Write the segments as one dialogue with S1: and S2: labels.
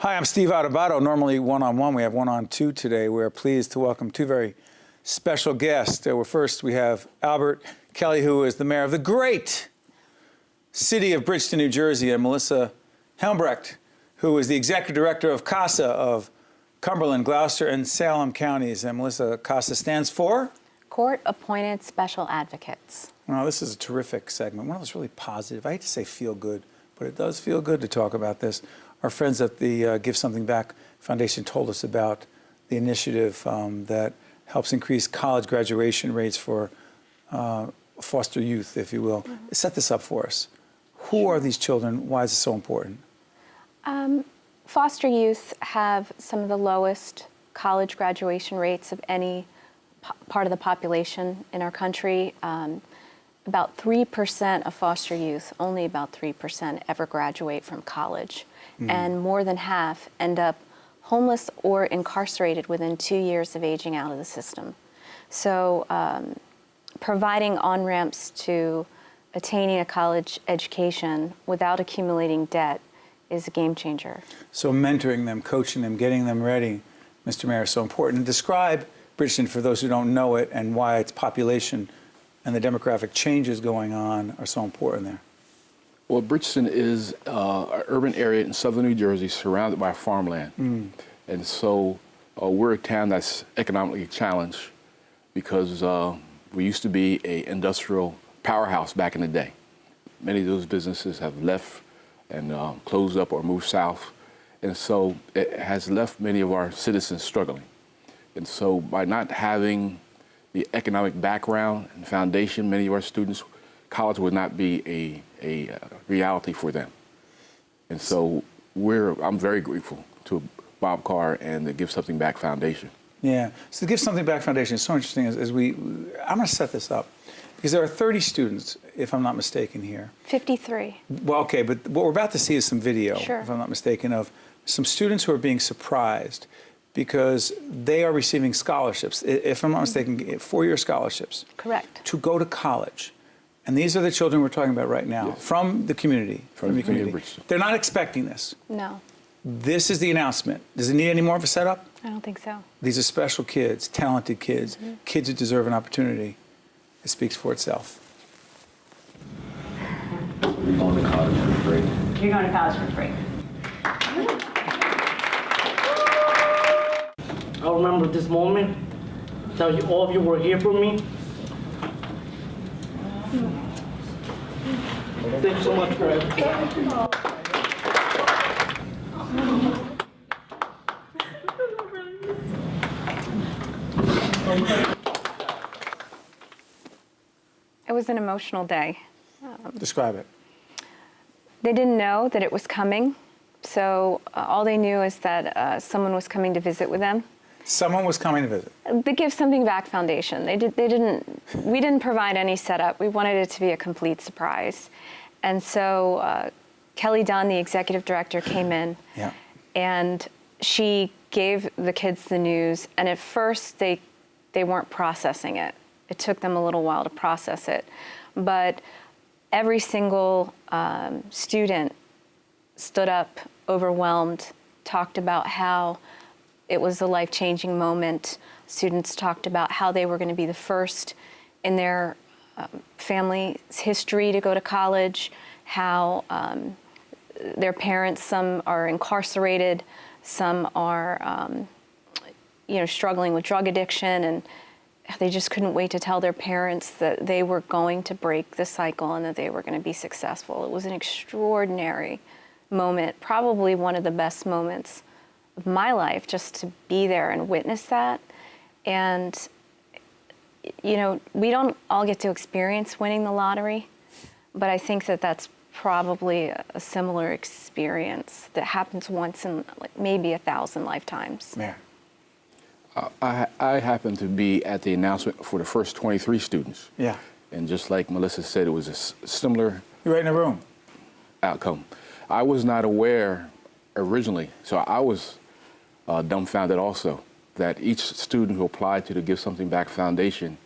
S1: Hi, I'm Steve Adubato. Normally one-on-one, we have one-on-two today. We're pleased to welcome two very special guests. First, we have Albert Kelly, who is the mayor of the great city of Bridgeton, New Jersey, and Melissa Helmbrecht, who is the executive director of CASA of Cumberland, Gloucester, and Salem Counties. And Melissa, CASA stands for?
S2: Court-appointed special advocates.
S1: Well, this is a terrific segment. One of those really positive. I hate to say feel good, but it does feel good to talk about this. Our friends at the Give Something Back Foundation told us about the initiative that helps increase college graduation rates for foster youth, if you will. Mm-hmm. Set this up for us. Who are these children? Why is it so important?
S2: Foster youth have some of the lowest college graduation rates of any part of the population in our country. About 3% of foster youth, only about 3%, ever graduate from college. Mm-hmm. And more than half end up homeless or incarcerated within 2 years of aging out of the system. So providing on-ramps to attaining a college education without accumulating debt is a game changer.
S1: So mentoring them, coaching them, getting them ready, Mr. Mayor, is so important. Describe Bridgeton for those who don't know it and why its population and the demographic changes going on are so important there.
S3: Well, Bridgeton is an urban area in southern New Jersey surrounded by farmland. Mm. And so we're a town that's economically challenged because we used to be an industrial powerhouse back in the day. Many of those businesses have left and closed up or moved south. And so it has left many of our citizens struggling. And so by not having the economic background and foundation, many of our students, college would not be a reality for them. And so I'm very grateful to Bob Carr and the Give Something Back Foundation.
S1: Yeah, so the Give Something Back Foundation is so interesting I'm gonna set this up because there are 30 students, if I'm not mistaken here.
S2: 53.
S1: Well, okay, but what we're about to see is some video,
S2: sure,
S1: if I'm not mistaken, of some students who are being surprised because they are receiving scholarships, if I'm not mistaken, 4-year scholarships.
S2: Correct.
S1: To go to college. And these are the children we're talking about right now, yes, from the community. From the community. They're not expecting this.
S2: No.
S1: This is the announcement. Does it need any more of a setup?
S2: I don't think so.
S1: These are special kids, talented kids, mm-hmm, kids who deserve an opportunity. It speaks for itself.
S4: You're going to college for free.
S5: You're going to college for free.
S6: I remember this moment. Tell you all of you were here for me. Thank you so much for everything.
S2: It was an emotional day.
S1: Describe it.
S2: They didn't know that it was coming, so all they knew is that someone was coming to visit with them.
S1: Someone was coming to visit.
S2: The Give Something Back Foundation. We didn't provide any setup. We wanted it to be a complete surprise. And so Kelly Dunn, the executive director, came in, yeah, and she gave the kids the news. And at first, they weren't processing it. It took them a little while to process it. But every single student stood up, overwhelmed, talked about how it was a life-changing moment. Students talked about how they were going to be the first in their family's history to go to college, how their parents, some are incarcerated, some are struggling with drug addiction, and they just couldn't wait to tell their parents that they were going to break the cycle and that they were going to be successful. It was an extraordinary moment, probably one of the best moments of my life, just to be there and witness that. And, we don't all get to experience winning the lottery, but I think that that's probably a similar experience that happens once in maybe 1,000 lifetimes.
S1: Yeah.
S3: I happened to be at the announcement for the first 23 students. Yeah. And just like Melissa said, it was a similar...
S1: You're right in the room.
S3: ...outcome. I was not aware originally, so I was dumbfounded also that each student who applied to the Give Something Back Foundation,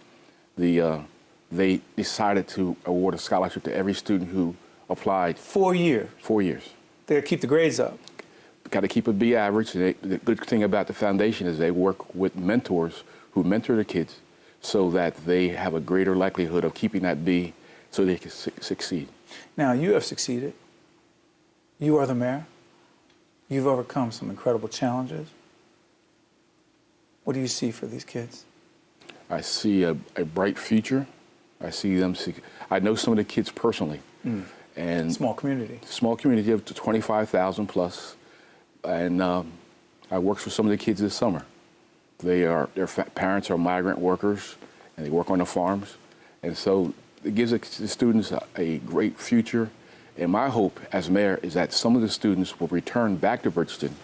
S3: they decided to award a scholarship to every student who applied.
S1: 4 years?
S3: 4 years.
S1: They keep the grades up.
S3: got to keep a B average. The good thing about the foundation is they work with mentors who mentor the kids so that they have a greater likelihood of keeping that B so they can succeed.
S1: Now, you have succeeded. You are the mayor. You've overcome some incredible challenges. What do you see for these kids?
S3: I see a bright future. I see them. I know some of the kids personally. And
S1: Small community.
S3: Small community of 25,000 plus. And I worked with some of the kids this summer. Their parents are migrant workers, and they work on the farms. And so it gives the students a great future. And my hope as mayor is that some of the students will return back to Bridgeton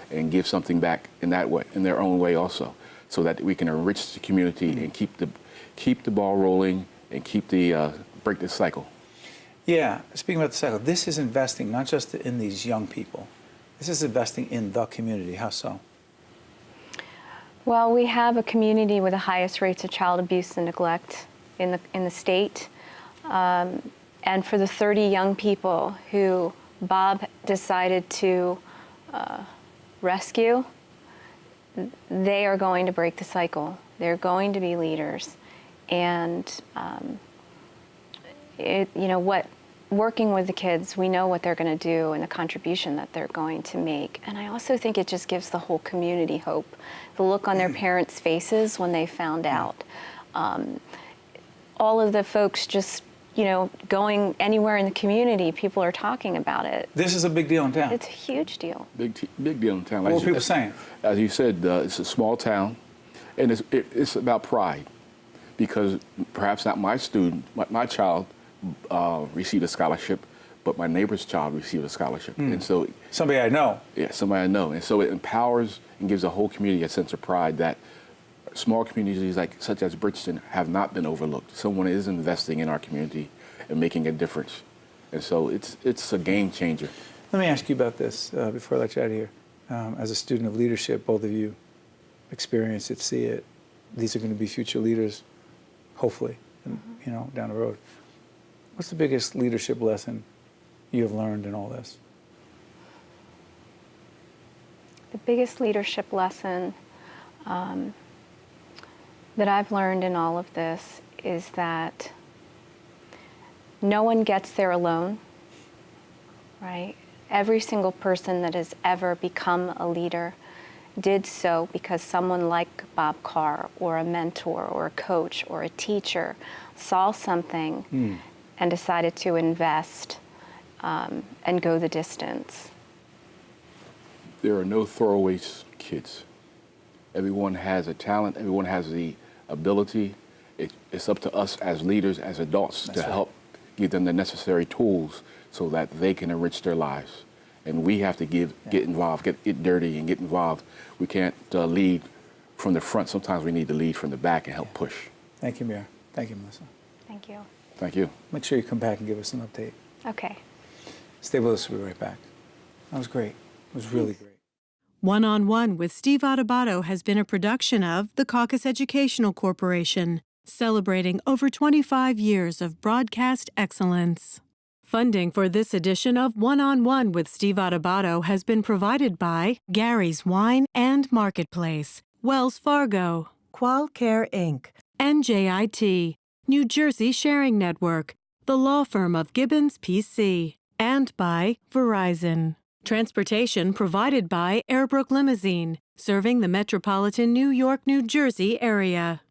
S3: and give something back in that way, in their own way also, so that we can enrich the community and keep the ball rolling and break the cycle.
S1: Yeah, speaking about the cycle, this is investing not just in these young people. This is investing in the community. How so?
S2: Well, we have a community with the highest rates of child abuse and neglect in the state. And for the 30 young people who Bob decided to rescue, they are going to break the cycle. They're going to be leaders. And working with the kids, we know what they're going to do and the contribution that they're going to make. And I also think it just gives the whole community hope. The look on their parents' faces when they found out. All of the folks just, going anywhere in the community, people are talking about it.
S1: This is a big deal in town.
S2: It's a huge deal.
S3: Big deal in town.
S1: What were people saying?
S3: As you said, it's a small town, and it's about pride, because perhaps not my student, my child received a scholarship, but my neighbor's child received a scholarship. And so
S1: Somebody I know.
S3: Yeah, somebody I know. And so it empowers and gives the whole community a sense of pride that small communities such as Bridgeton have not been overlooked. Someone is investing in our community and making a difference. And so it's a game changer.
S1: Let me ask you about this before I let you out of here. As a student of leadership, both of you experience it, see it. These are going to be future leaders, hopefully, down the road. What's the biggest leadership lesson you have learned in all this?
S2: The biggest leadership lesson that I've learned in all of this is that no one gets there alone, right? Every single person that has ever become a leader did so because someone like Bob Carr or a mentor or a coach or a teacher saw something and decided to invest and go the distance.
S3: There are no throwaway kids. Everyone has a talent. Everyone has the ability. It's up to us as leaders, as adults, to help give them the necessary tools so that they can enrich their lives. And we have to get involved, get dirty and get involved. We can't lead from the front. Sometimes we need to lead from the back and help push.
S1: Thank you, Mayor. Thank you, Melissa.
S2: Thank you.
S3: Thank you.
S1: Make sure you come back and give us an update.
S2: Okay.
S1: Stay with us. We'll be right back. That was great. It was really great.
S5: One-on-One with Steve Adubato has been a production of the Caucus Educational Corporation, celebrating over 25 years of broadcast excellence. Funding for this edition of One-on-One with Steve Adubato has been provided by Gary's Wine and Marketplace, Wells Fargo, Qualcare Inc., NJIT, New Jersey Sharing Network, the law firm of Gibbons PC, and by Verizon. Transportation provided by Airbrook Limousine, serving the metropolitan New York, New Jersey area.